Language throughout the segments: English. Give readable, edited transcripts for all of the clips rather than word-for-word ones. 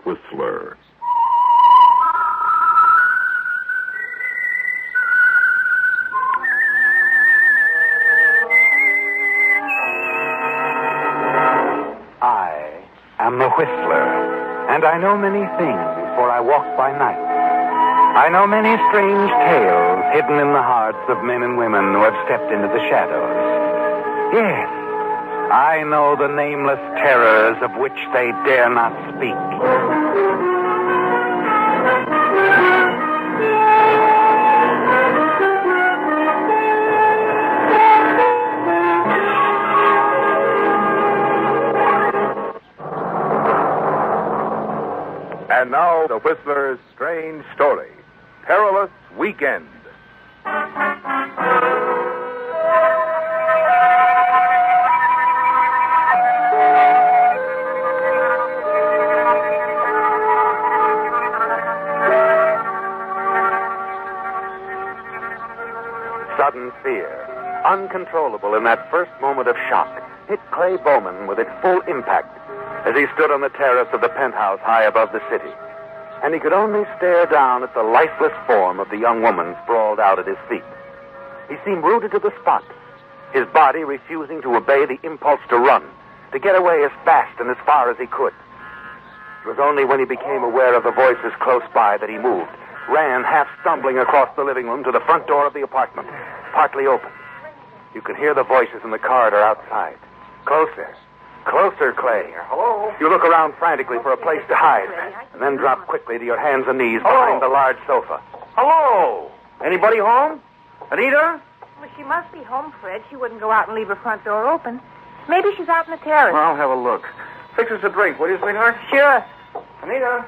Whistler. I am the Whistler, and I know many things, for I walk by night. I know many strange tales hidden in the hearts of men and women who have stepped into the shadows. Yes, I know the nameless terrors of which they dare not speak. And now, the Whistler's strange story, Perilous Weekend. Sudden fear, uncontrollable in that first moment of shock, hit Clay Bowman with its full impact as he stood on the terrace of the penthouse high above the city. And he could only stare down at the lifeless form of the young woman sprawled out at his feet. He seemed rooted to the spot, his body refusing to obey the impulse to run, to get away as fast and as far as he could. It was only when he became aware of the voices close by that he moved, ran half stumbling across the living room to the front door of the apartment, partly open. You could hear the voices in the corridor outside. Closer. Closer, Clay. Hello? You look around frantically for a place to hide, and then drop quickly to your hands and knees behind the large sofa. Hello? Anybody home? Anita? Well, she must be home, Fred. She wouldn't go out and leave her front door open. Maybe she's out in the terrace. Well, I'll have a look. Fix us a drink, will you, sweetheart? Sure. Anita,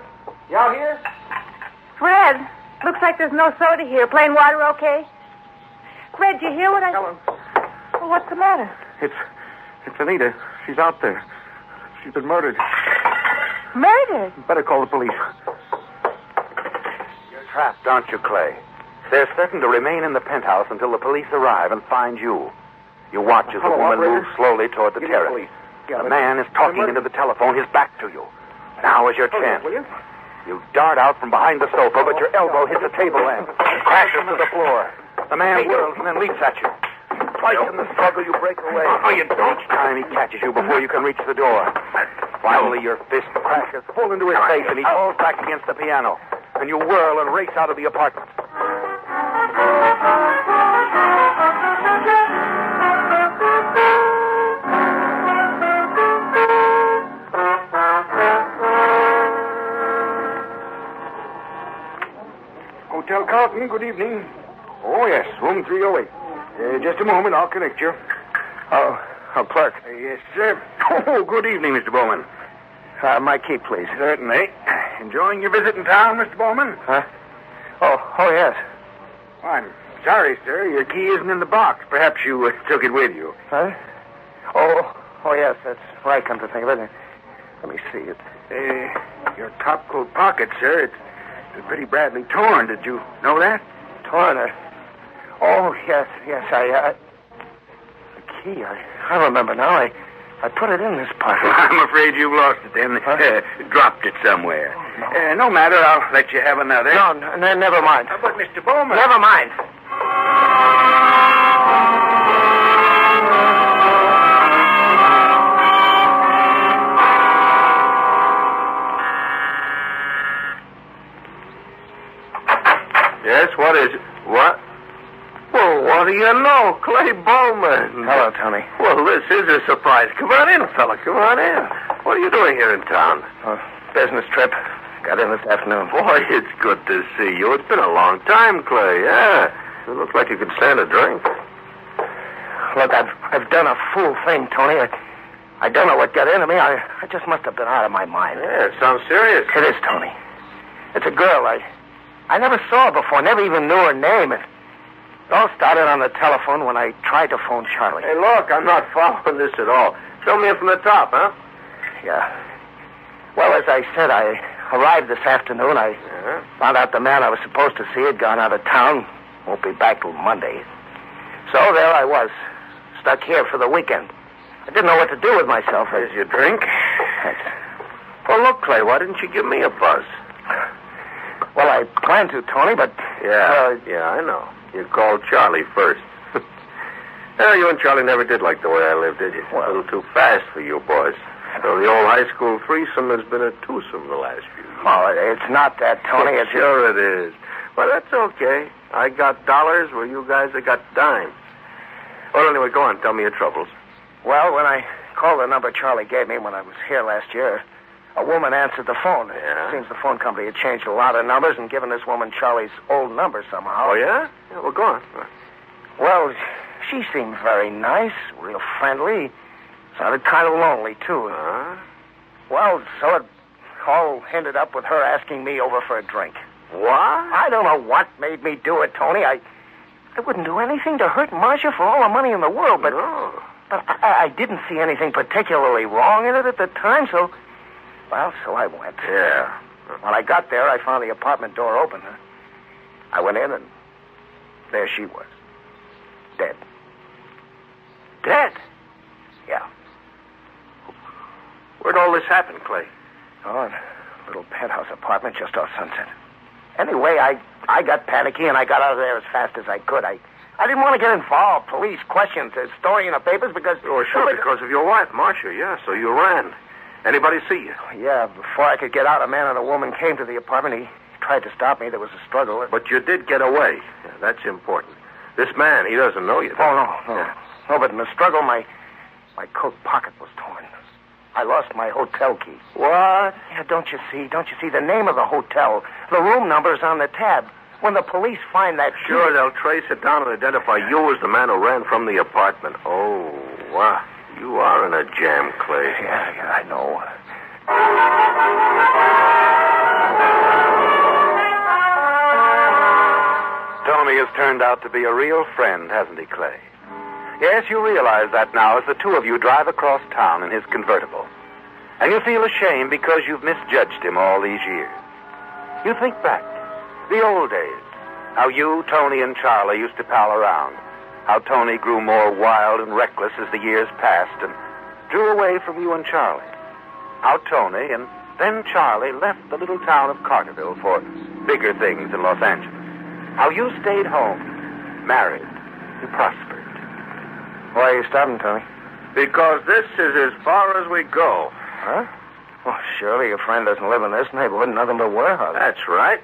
you out here? Fred, looks like there's no soda here. Plain water okay? Fred, do you hear what I... Helen. Well, what's the matter? It's Anita. She's out there. She's been murdered. Murdered? Better call the police. You're trapped, aren't you, Clay? They're certain to remain in the penthouse until the police arrive and find you. You watch as the Hello, woman operator. moves slowly toward the Give me the terrace. police. Yeah, The man is talking into the telephone, his back to you. Now is your chance. Will you? You dart out from behind the sofa, but your elbow hits a table lamp and crashes to the floor. The man whirls and then leaps at you. Twice in the struggle, you break away. Oh, you don't. Each time he catches you before you can reach the door. Finally, your fist crashes full into his face, and he falls back against the piano. And you whirl and race out of the apartment. Hotel Carlton, good evening. Oh, yes, room 308. Just a moment, I'll connect you. Clerk. Yes, sir. Oh, good evening, Mr. Bowman. My key, please. Certainly. Enjoying your visit in town, Mr. Bowman? Huh? Oh, yes. I'm sorry, sir. Your key isn't in the box. Perhaps you took it with you. Huh? Oh, yes, that's right, come to think of it. Let me see it. Your topcoat pocket, sir. It's pretty badly torn. Did you know that? Torn? Oh, yes, the key, I remember now. I put it in this pocket. I'm afraid you've lost it then. Dropped it somewhere. Oh, no. No matter. I'll let you have another. No, never mind. But, Mr. Bowman... Never mind. Yes, what is it? What? Well, what do you know? Clay Bowman. Hello, Tony. Well, this is a surprise. Come on in, fella. Come on in. What are you doing here in town? Business trip. Got in this afternoon. Boy, it's good to see you. It's been a long time, Clay. Yeah. You look like you could stand a drink. Look, I've done a fool thing, Tony. I don't know what got into me. I just must have been out of my mind. Yeah, it sounds serious. It is, Tony. It's a girl I never saw her before, never even knew her name. It all started on the telephone when I tried to phone Charlie. Hey, look, I'm not following this at all. Show me it from the top, huh? Yeah. Well, as I said, I arrived this afternoon. I found out the man I was supposed to see had gone out of town. Won't be back till Monday. So there I was, stuck here for the weekend. I didn't know what to do with myself. Here's your drink. Thanks. Well, look, Clay, why didn't you give me a buzz? Well, I planned to, Tony, but... Yeah, I know. You called Charlie first. Yeah, you and Charlie never did like the way I lived, did you? Well, a little too fast for you boys. So the old high school threesome has been a twosome the last few years. Oh, it's not that, Tony. It's Sure it is. Well, that's okay. I got dollars where you guys have got dimes. Well, anyway, go on. Tell me your troubles. Well, when I called the number Charlie gave me when I was here last year, a woman answered the phone. Yeah? It seems the phone company had changed a lot of numbers and given this woman Charlie's old number somehow. Oh, yeah? Yeah, well, go on. Well, she seemed very nice, real friendly. Sounded kind of lonely, too. Well, so it all ended up with her asking me over for a drink. What? I don't know what made me do it, Tony. I wouldn't do anything to hurt Marcia for all the money in the world, but... No. But I didn't see anything particularly wrong in it at the time, so... Well, so I went. Yeah. When I got there, I found the apartment door open. I went in, and there she was. Dead. Dead? Yeah. Where'd all this happen, Clay? Oh, in a little penthouse apartment just off Sunset. Anyway, I got panicky, and I got out of there as fast as I could. I didn't want to get involved. Police, questions, a story in the papers because... Oh, sure, because of your wife, Marcia, yeah. So you ran. Anybody see you? Yeah, before I could get out, a man and a woman came to the apartment. He tried to stop me. There was a struggle. But you did get away. Yeah, that's important. This man, he doesn't know you. Oh, no. Yeah. No, but in the struggle, my coat pocket was torn. I lost my hotel key. What? Yeah, don't you see? The name of the hotel, the room number is on the tab. When the police find that key... Sure, they'll trace it down and identify you as the man who ran from the apartment. Oh, wow. You are in a jam, Clay. Yeah, I know. Tony has turned out to be a real friend, hasn't he, Clay? Yes, you realize that now as the two of you drive across town in his convertible. And you feel ashamed because you've misjudged him all these years. You think back, the old days, how you, Tony, and Charlie used to pal around. How Tony grew more wild and reckless as the years passed and drew away from you and Charlie. How Tony and then Charlie left the little town of Carterville for bigger things in Los Angeles. How you stayed home, married, and prospered. Why are you stopping, Tony? Because this is as far as we go. Huh? Well, surely your friend doesn't live in this neighborhood. Nothing but warehouses. That's right.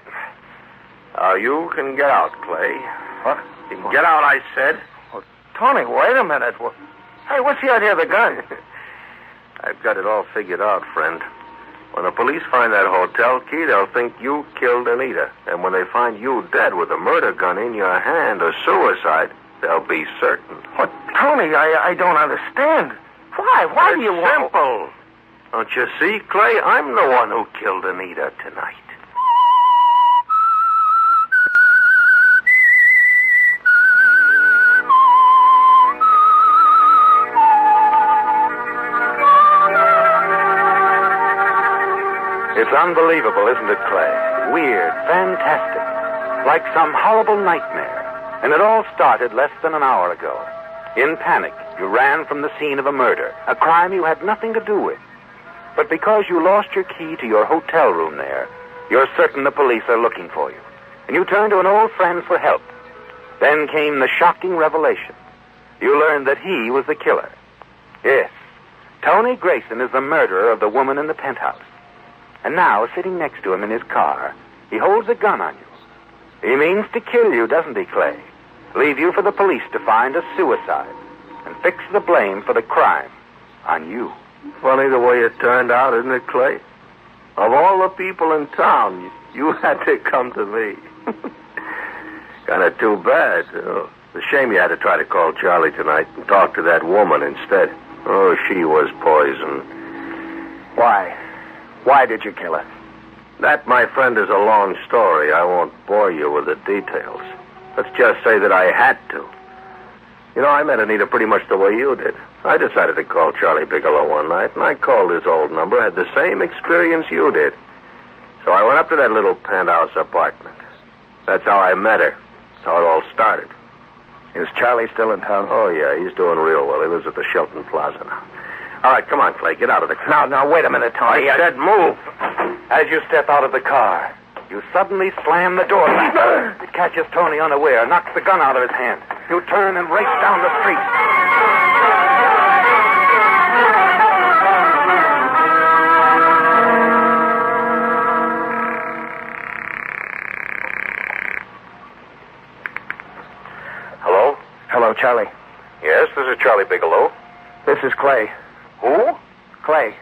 You can get out, Clay. What? You can get out, I said. Well, Tony, wait a minute. Well, hey, what's the idea of the gun? I've got it all figured out, friend. When the police find that hotel key, they'll think you killed Anita. And when they find you dead with a murder gun in your hand or suicide, they'll be certain. What, Tony, I don't understand. Why? Why do you want... Simple. Don't you see, Clay? I'm the one who killed Anita tonight. It's unbelievable, isn't it, Clay? Weird, fantastic, like some horrible nightmare. And it all started less than an hour ago. In panic, you ran from the scene of a murder, a crime you had nothing to do with. But because you lost your key to your hotel room there, you're certain the police are looking for you. And you turn to an old friend for help. Then came the shocking revelation. You learned that he was the killer. Yes, Tony Grayson is the murderer of the woman in the penthouse. And now, sitting next to him in his car, he holds a gun on you. He means to kill you, doesn't he, Clay? Leave you for the police to find a suicide and fix the blame for the crime on you. Funny the way it turned out, isn't it, Clay? Of all the people in town, you had to come to me. Kind of too bad. Oh, it's a shame you had to try to call Charlie tonight and talk to that woman instead. Oh, she was poison. Why? Why did you kill her? That, my friend, is a long story. I won't bore you with the details. Let's just say that I had to. You know, I met Anita pretty much the way you did. I decided to call Charlie Bigelow one night, and I called his old number, had the same experience you did. So I went up to that little penthouse apartment. That's how I met her. That's how it all started. Is Charlie still in town? Oh, yeah, he's doing real well. He lives at the Shelton Plaza now. All right, come on, Clay. Get out of the car. Now, wait a minute, Tony. I said move. As you step out of the car, you suddenly slam the door back. It catches Tony unaware, knocks the gun out of his hand. You turn and race down the street. Hello? Hello, Charlie. Yes, this is Charlie Bigelow. This is Clay. Who? Clay.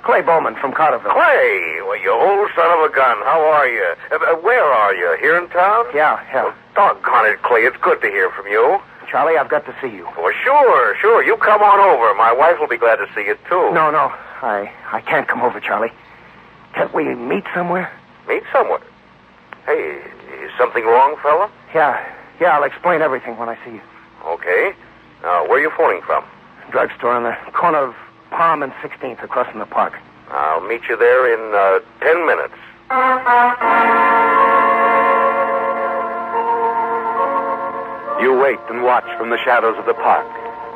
Clay Bowman from Carterville. Clay! Well, you old son of a gun. How are you? Where are you? Here in town? Yeah. Well, doggone it, Clay. It's good to hear from you. Charlie, I've got to see you. Well, sure. You come on over. My wife will be glad to see you, too. No. I can't come over, Charlie. Can't we meet somewhere? Meet somewhere? Hey, is something wrong, fella? Yeah, I'll explain everything when I see you. Okay. Now, where are you phoning from? Drugstore on the corner of Palm and 16th across from the park. I'll meet you there in 10 minutes. You wait and watch from the shadows of the park.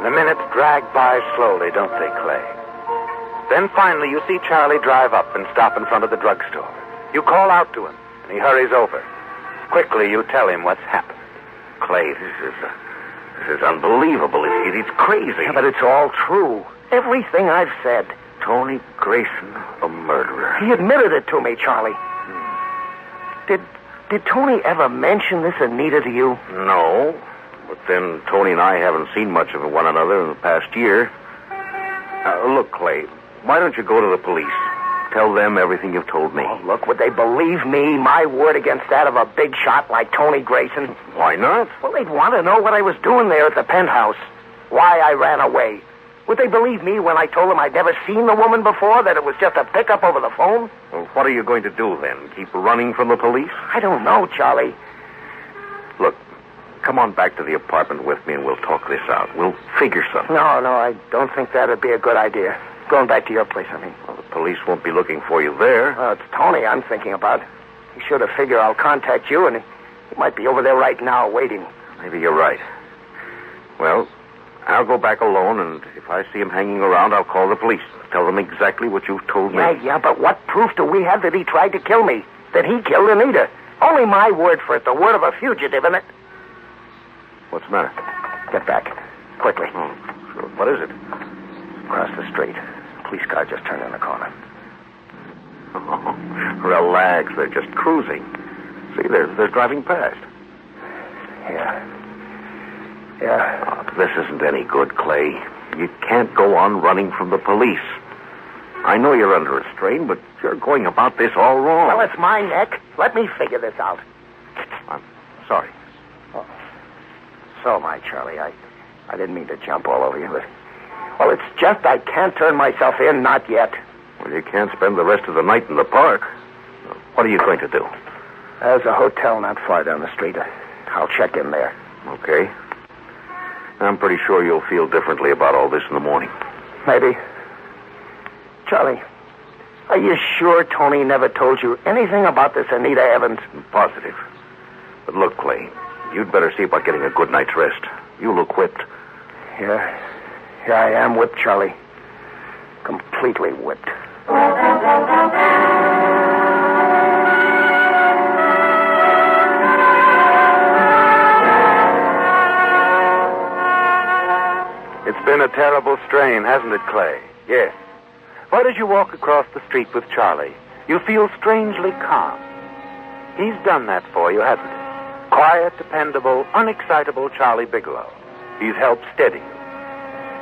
The minutes drag by slowly, don't they, Clay? Then finally you see Charlie drive up and stop in front of the drugstore. You call out to him, and he hurries over. Quickly, you tell him what's happened. Clay, this is unbelievable. It's crazy. Yeah, but it's all true. Everything I've said. Tony Grayson, a murderer. He admitted it to me, Charlie. Did Tony ever mention this Anita to you? No. But then Tony and I haven't seen much of one another in the past year. Look, Clay, why don't you go to the police? Tell them everything you've told me. Oh, look, would they believe me? My word against that of a big shot like Tony Grayson? Why not? Well, they'd want to know what I was doing there at the penthouse. Why I ran away. Would they believe me when I told them I'd never seen the woman before, that it was just a pickup over the phone? Well, what are you going to do then? Keep running from the police? I don't know, Charlie. Look, come on back to the apartment with me and we'll talk this out. We'll figure something. No, I don't think that'd be a good idea. Going back to your place, I mean. Well, the police won't be looking for you there. Well, it's Tony I'm thinking about. He should have figured I'll contact you, and he might be over there right now waiting. Maybe you're right. Well, I'll go back alone, and if I see him hanging around, I'll call the police. Tell them exactly what you've told me. Yeah, but what proof do we have that he tried to kill me? That he killed Anita? Only my word for it, the word of a fugitive, isn't it? What's the matter? Get back. Quickly. Oh, sure. What is it? Across the street. Police car just turned in the corner. Oh, relax. They're just cruising. See, they're driving past. Yeah. Oh, this isn't any good, Clay. You can't go on running from the police. I know you're under a strain, but you're going about this all wrong. Well, it's my neck. Let me figure this out. I'm sorry. Oh. So am I, Charlie. I didn't mean to jump all over you, but... Well, it's just I can't turn myself in, not yet. Well, you can't spend the rest of the night in the park. What are you going to do? There's a hotel not far down the street. I'll check in there. Okay. I'm pretty sure you'll feel differently about all this in the morning. Maybe. Charlie, are you sure Tony never told you anything about this Anita Evans? I'm positive. But look, Clay, you'd better see about getting a good night's rest. You look whipped. Yeah, I am whipped, Charlie. Completely whipped. It's been a terrible strain, hasn't it, Clay? Yes. But as you walk across the street with Charlie, you feel strangely calm. He's done that for you, hasn't he? Quiet, dependable, unexcitable Charlie Bigelow. He's helped steady you.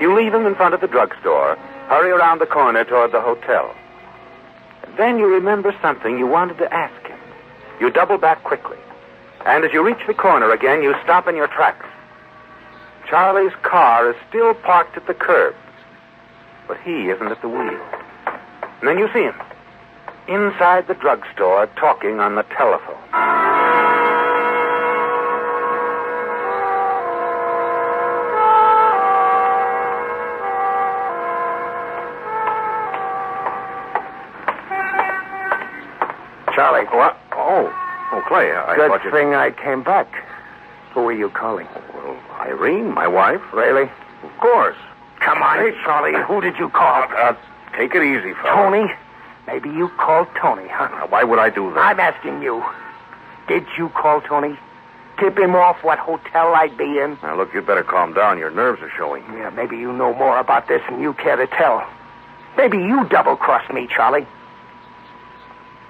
You leave him in front of the drugstore, hurry around the corner toward the hotel. And then you remember something you wanted to ask him. You double back quickly. And as you reach the corner again, you stop in your tracks. Charlie's car is still parked at the curb, but he isn't at the wheel. And then you see him inside the drugstore talking on the telephone. Charlie. What? Oh, Clay, I Good thought you... thing I came back. Who are you calling? Well, Irene, my wife. Really? Of course. Come on, Charlie. Who did you call? Take it easy, fella. Tony? Maybe you called Tony, huh? Now, why would I do that? I'm asking you. Did you call Tony? Tip him off what hotel I'd be in? Now, look, you'd better calm down. Your nerves are showing. Yeah, maybe you know more about this than you care to tell. Maybe you double-crossed me, Charlie.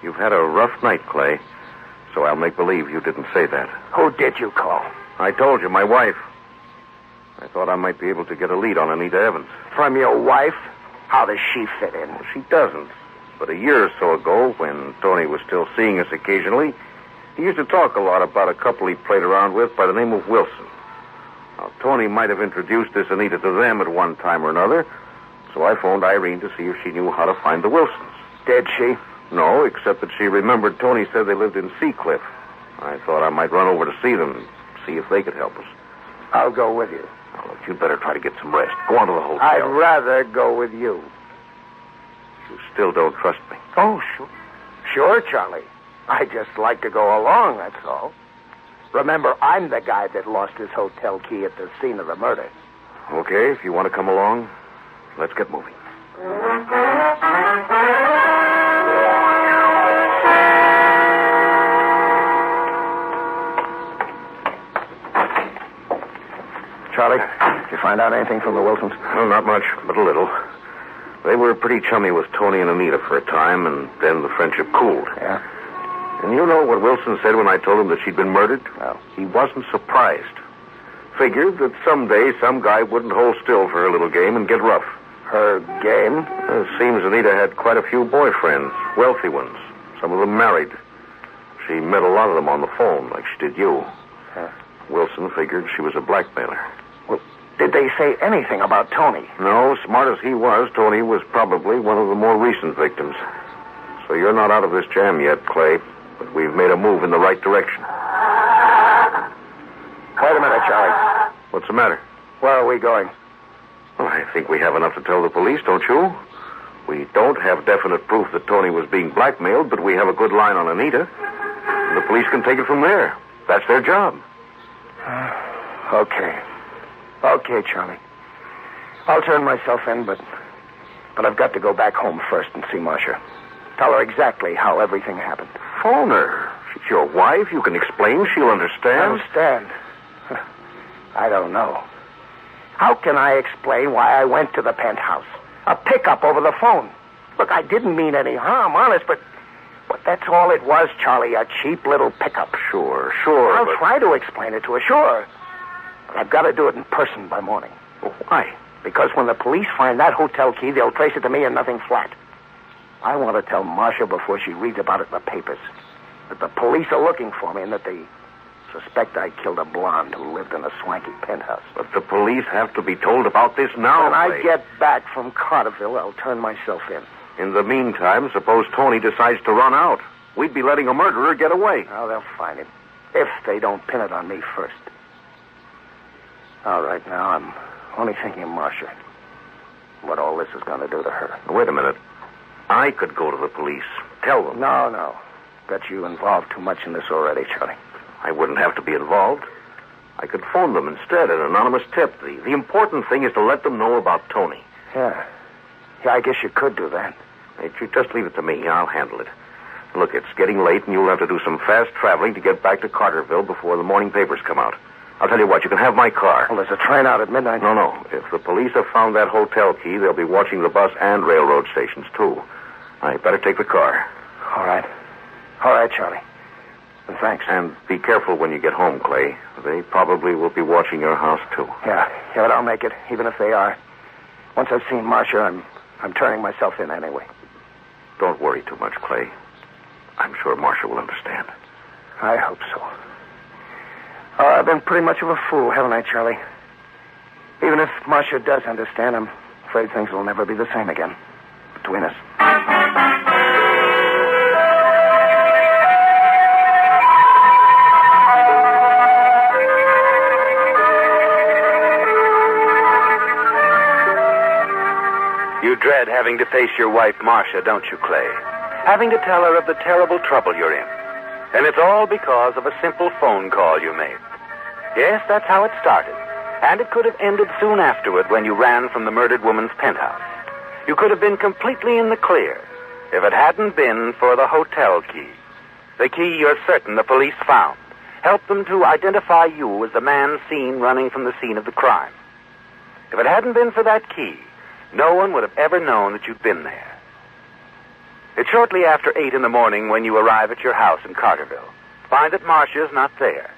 You've had a rough night, Clay, so I'll make believe you didn't say that. Who did you call? I told you, my wife. I thought I might be able to get a lead on Anita Evans. From your wife? How does she fit in? Well, she doesn't. But a year or so ago, when Tony was still seeing us occasionally, he used to talk a lot about a couple he played around with by the name of Wilson. Now, Tony might have introduced this Anita to them at one time or another, so I phoned Irene to see if she knew how to find the Wilsons. Did she? No, except that she remembered Tony said they lived in Seacliff. I thought I might run over to see them, see if they could help us. I'll go with you. Now, look, you'd better try to get some rest. Go on to the hotel. I'd rather go with you. You still don't trust me. Oh, sure. Sure, Charlie. I just like to go along, that's all. Remember, I'm the guy that lost his hotel key at the scene of the murder. Okay, if you want to come along, let's get moving. Charlie, did you find out anything from the Wilsons? Well, not much, but a little. They were pretty chummy with Tony and Anita for a time, and then the friendship cooled. Yeah? And you know what Wilson said when I told him that she'd been murdered? No. He wasn't surprised. Figured that someday some guy wouldn't hold still for her little game and get rough. Her game? It seems Anita had quite a few boyfriends, wealthy ones, some of them married. She met a lot of them on the phone, like she did you. Huh. Wilson figured she was a blackmailer. Well, did they say anything about Tony? No, smart as he was, Tony was probably one of the more recent victims. So you're not out of this jam yet, Clay, but we've made a move in the right direction. Wait a minute, Charlie. What's the matter? Where are we going? Well, I think we have enough to tell the police, don't you? We don't have definite proof that Tony was being blackmailed, but we have a good line on Anita. And the police can take it from there. That's their job. Okay. Okay, Charlie. I'll turn myself in, but I've got to go back home first and see Marcia. Tell her exactly how everything happened. Phone her. She's your wife. You can explain. She'll understand. Understand? I don't know. How can I explain why I went to the penthouse? A pickup over the phone. Look, I didn't mean any harm, honest, but that's all it was, Charlie, a cheap little pickup. Sure. I'll try to explain it to her, sure. But I've got to do it in person by morning. Well, why? Because when the police find that hotel key, they'll trace it to me and nothing flat. I want to tell Marcia before she reads about it in the papers that the police are looking for me and that they suspect I killed a blonde who lived in a swanky penthouse. But the police have to be told about this now. When I Clay. get back from Carterville, I'll turn myself in. In the meantime, suppose Tony decides to run out. We'd be letting a murderer get away. Oh, they'll find him. If they don't pin it on me first. All right, now I'm only thinking of Marcia. What all this is going to do to her. Wait a minute. I could go to the police. Tell them. No. Bet you involved too much in this already, Charlie. I wouldn't have to be involved. I could phone them instead, an anonymous tip. The important thing is to let them know about Tony. Yeah, I guess you could do that. Hey, you just leave it to me. I'll handle it. Look, it's getting late, and you'll have to do some fast traveling to get back to Carterville before the morning papers come out. I'll tell you what, you can have my car. Well, there's a train out at midnight. No. If the police have found that hotel key, they'll be watching the bus and railroad stations, too. I better take the car. All right. All right, Charlie. And thanks. And be careful when you get home, Clay. They probably will be watching your house, too. Yeah, but I'll make it, even if they are. Once I've seen Marcia, I'm turning myself in anyway. Don't worry too much, Clay. I'm sure Marcia will understand. I hope so. I've been pretty much of a fool, haven't I, Charlie? Even if Marcia does understand, I'm afraid things will never be the same again between us. You dread having to face your wife, Marcia, don't you, Clay? Having to tell her of the terrible trouble you're in. And it's all because of a simple phone call you made. Yes, that's how it started. And it could have ended soon afterward when you ran from the murdered woman's penthouse. You could have been completely in the clear if it hadn't been for the hotel key. The key you're certain the police found helped them to identify you as the man seen running from the scene of the crime. If it hadn't been for that key, no one would have ever known that you'd been there. It's shortly after 8 in the morning when you arrive at your house in Carterville. Find that Marcia's not there.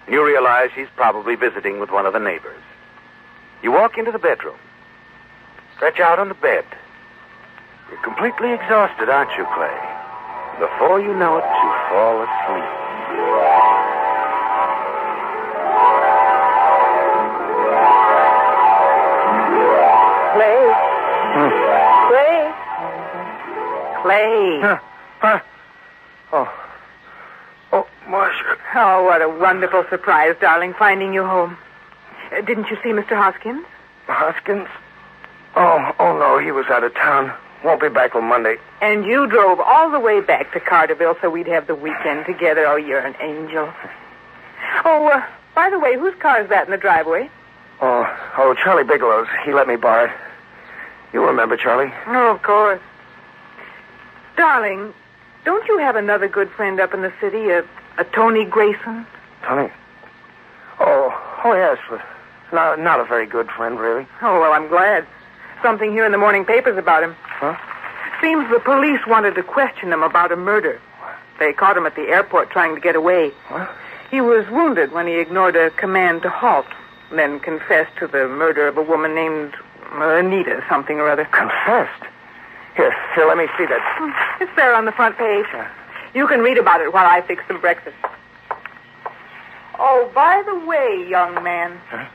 And you realize she's probably visiting with one of the neighbors. You walk into the bedroom. Stretch out on the bed. You're completely exhausted, aren't you, Clay? Before you know it, you fall asleep. Clay. Huh? Oh, Marcia. Oh, what a wonderful surprise, darling, finding you home. Didn't you see Mr. Hoskins? Hoskins? Oh, no, he was out of town. Won't be back till Monday. And you drove all the way back to Carterville so we'd have the weekend together. Oh, you're an angel. Oh, by the way, whose car is that in the driveway? Oh, Charlie Bigelow's. He let me borrow it. You remember Charlie? Oh, of course. Darling, don't you have another good friend up in the city, a Tony Grayson? Tony? Oh, yes, but not a very good friend, really. Oh, well, I'm glad. Something here in the morning papers about him. Huh? Seems the police wanted to question him about a murder. They caught him at the airport trying to get away. What? He was wounded when he ignored a command to halt, then confessed to the murder of a woman named Anita something or other. Confessed? Here, let me see that. It's there on the front page. You can read about it while I fix some breakfast. Oh, by the way, young man. Huh?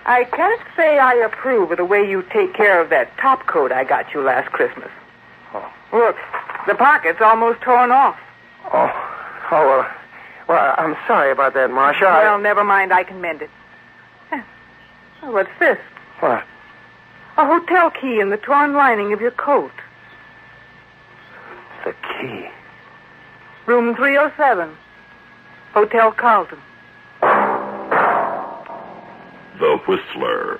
I can't say I approve of the way you take care of that top coat I got you last Christmas. Oh. Look, the pocket's almost torn off. Well, I'm sorry about that, Marcia. Well, never mind. I can mend it. Oh, what's this? What? A hotel key in the torn lining of your coat. The key. Room 307. Hotel Carlton. The Whistler.